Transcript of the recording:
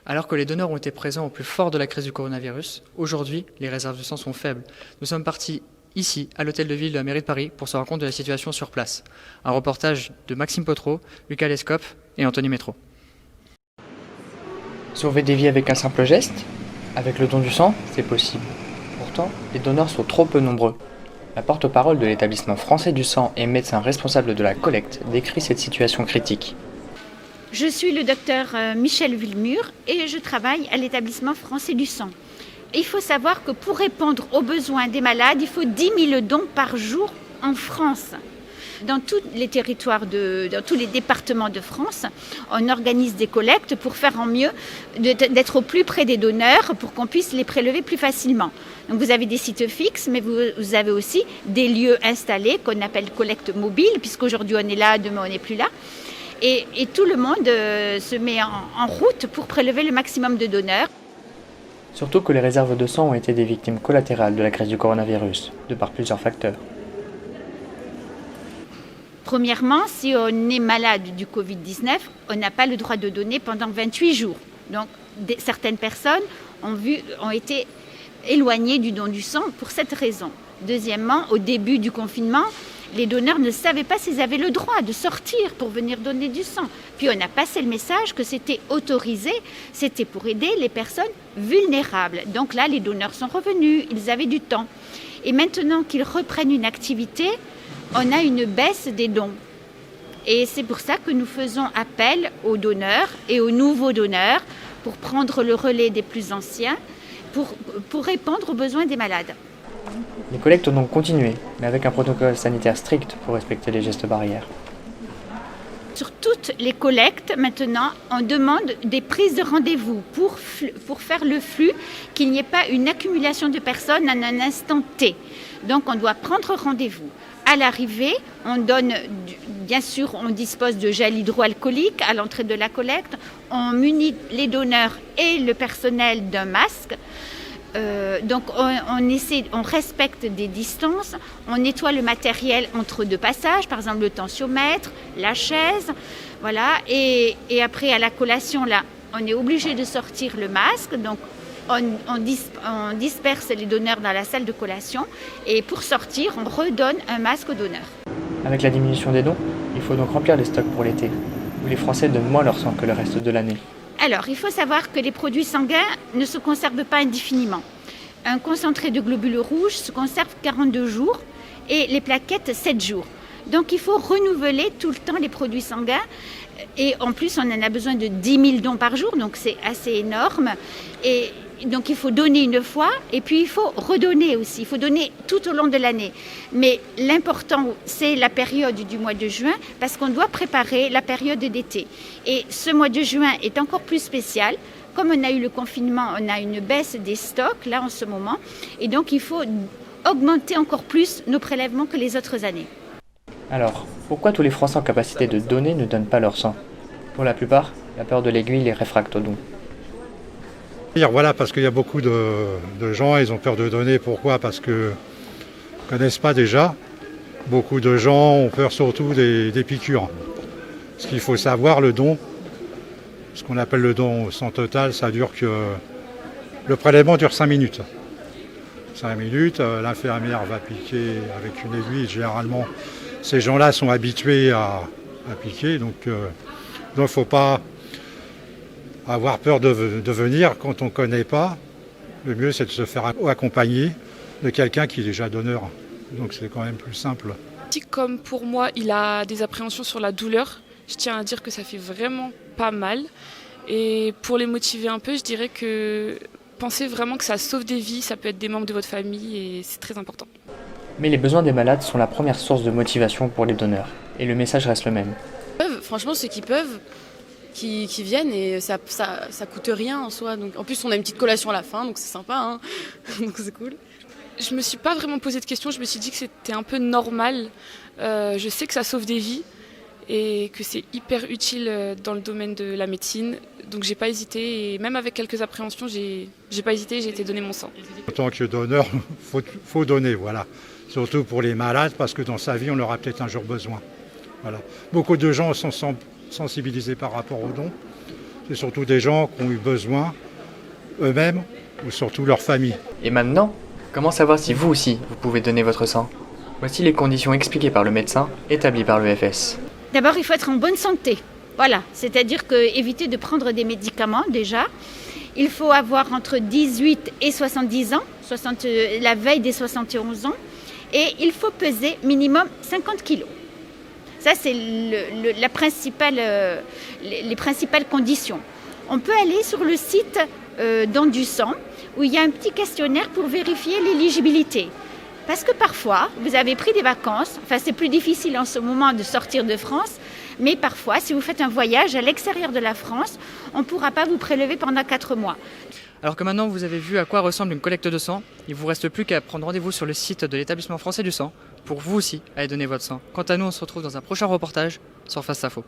Alors que les donneurs ont été présents au plus fort de la crise du coronavirus, aujourd'hui, les réserves de sang sont faibles. Nous sommes partis ici, à l'hôtel de ville de la mairie de Paris, pour se rendre compte de la situation sur place. Un reportage de Maxime Potreau, Lucas Lescope et Anthony Métro. Sauver des vies avec un simple geste? Avec le don du sang, c'est possible. Pourtant, les donneurs sont trop peu nombreux. La porte-parole de l'établissement français du sang et médecin responsable de la collecte décrit cette situation critique. Je suis le docteur Michel Villemur et je travaille à l'établissement français du sang. Il faut savoir que pour répondre aux besoins des malades, il faut 10 000 dons par jour en France. Dans tous les territoires, dans tous les départements de France, on organise des collectes pour faire en mieux d'être au plus près des donneurs pour qu'on puisse les prélever plus facilement. Donc vous avez des sites fixes, mais vous avez aussi des lieux installés qu'on appelle collecte mobile, puisqu'aujourd'hui on est là, demain on n'est plus là. Et tout le monde se met en route pour prélever le maximum de donneurs. Surtout que les réserves de sang ont été des victimes collatérales de la crise du coronavirus, de par plusieurs facteurs. Premièrement, si on est malade du Covid-19, on n'a pas le droit de donner pendant 28 jours. Donc certaines personnes ont été éloignées du don du sang pour cette raison. Deuxièmement, au début du confinement, les donneurs ne savaient pas s'ils avaient le droit de sortir pour venir donner du sang. Puis on a passé le message que c'était autorisé, c'était pour aider les personnes vulnérables. Donc là, les donneurs sont revenus, ils avaient du temps. Et maintenant qu'ils reprennent une activité, on a une baisse des dons. Et c'est pour ça que nous faisons appel aux donneurs et aux nouveaux donneurs pour prendre le relais des plus anciens, pour répondre aux besoins des malades. Les collectes ont donc continué, mais avec un protocole sanitaire strict pour respecter les gestes barrières. Sur toutes les collectes, maintenant, on demande des prises de rendez-vous pour faire le flux, qu'il n'y ait pas une accumulation de personnes à un instant T. Donc, on doit prendre rendez-vous. À l'arrivée, bien sûr, on dispose de gel hydroalcoolique à l'entrée de la collecte. On munit les donneurs et le personnel d'un masque. Donc on respecte des distances, on nettoie le matériel entre deux passages, par exemple le tensiomètre, la chaise, voilà. Et après à la collation, là, on est obligé de sortir le masque, donc on disperse les donneurs dans la salle de collation et pour sortir, on redonne un masque au donneur. Avec la diminution des dons, il faut donc remplir les stocks pour l'été, où les Français donnent moins leur sang que le reste de l'année. Alors, il faut savoir que les produits sanguins ne se conservent pas indéfiniment. Un concentré de globules rouges se conserve 42 jours et les plaquettes 7 jours. Donc, il faut renouveler tout le temps les produits sanguins. Et en plus, on en a besoin de 10 000 dons par jour, donc c'est assez énorme. Et donc, il faut donner une fois et puis il faut redonner aussi. Il faut donner tout au long de l'année. Mais l'important, c'est la période du mois de juin parce qu'on doit préparer la période d'été. Et ce mois de juin est encore plus spécial. Comme on a eu le confinement, on a une baisse des stocks là en ce moment. Et donc, il faut augmenter encore plus nos prélèvements que les autres années. Alors, pourquoi tous les Français en capacité de donner ne donnent pas leur sang? Pour la plupart, la peur de l'aiguille les réfracte au don. Voilà, parce qu'il y a beaucoup de gens, ils ont peur de donner. Pourquoi? Parce qu'ils ne connaissent pas déjà. Beaucoup de gens ont peur surtout des piqûres. Ce qu'il faut savoir, le don, ce qu'on appelle le don au sang total, ça dure que... Le prélèvement dure 5 minutes. 5 minutes, l'infirmière va piquer avec une aiguille. Généralement, ces gens-là sont habitués à piquer, donc il ne faut pas avoir peur de venir quand on ne connaît pas. Le mieux, c'est de se faire accompagner de quelqu'un qui est déjà donneur. Donc c'est quand même plus simple. Si comme pour moi, il a des appréhensions sur la douleur, je tiens à dire que ça fait vraiment pas mal. Et pour les motiver un peu, je dirais que pensez vraiment que ça sauve des vies, ça peut être des membres de votre famille et c'est très important. Mais les besoins des malades sont la première source de motivation pour les donneurs. Et le message reste le même. Franchement, ceux qui peuvent, qui viennent et ça coûte rien en soi. Donc, en plus, on a une petite collation à la fin, donc c'est sympa, hein. Donc c'est cool. Je me suis pas vraiment posé de questions, je me suis dit que c'était un peu normal. Je sais que ça sauve des vies et que c'est hyper utile dans le domaine de la médecine. Donc j'ai pas hésité et même avec quelques appréhensions, j'ai pas hésité, j'ai été donner mon sang. En tant que donneur, faut donner, voilà. Surtout pour les malades, parce que dans sa vie, on aura peut-être un jour besoin. Voilà. Beaucoup de gens sont sensibilisés par rapport aux dons. C'est surtout des gens qui ont eu besoin eux-mêmes ou surtout leur famille. Et maintenant, comment savoir si vous aussi, vous pouvez donner votre sang? Voici les conditions expliquées par le médecin, établies par l'EFS. D'abord, il faut être en bonne santé. Voilà, c'est-à-dire éviter de prendre des médicaments déjà. Il faut avoir entre 18 et 70 ans, la veille des 71 ans. Et il faut peser minimum 50 kilos. Ça, c'est les principales conditions. On peut aller sur le site Don du sang, où il y a un petit questionnaire pour vérifier l'éligibilité. Parce que parfois, vous avez pris des vacances, enfin c'est plus difficile en ce moment de sortir de France, mais parfois, si vous faites un voyage à l'extérieur de la France, on ne pourra pas vous prélever pendant 4 mois. Alors que maintenant vous avez vu à quoi ressemble une collecte de sang, il ne vous reste plus qu'à prendre rendez-vous sur le site de l'établissement français du sang pour vous aussi aller donner votre sang. Quant à nous, on se retrouve dans un prochain reportage sur Face Info.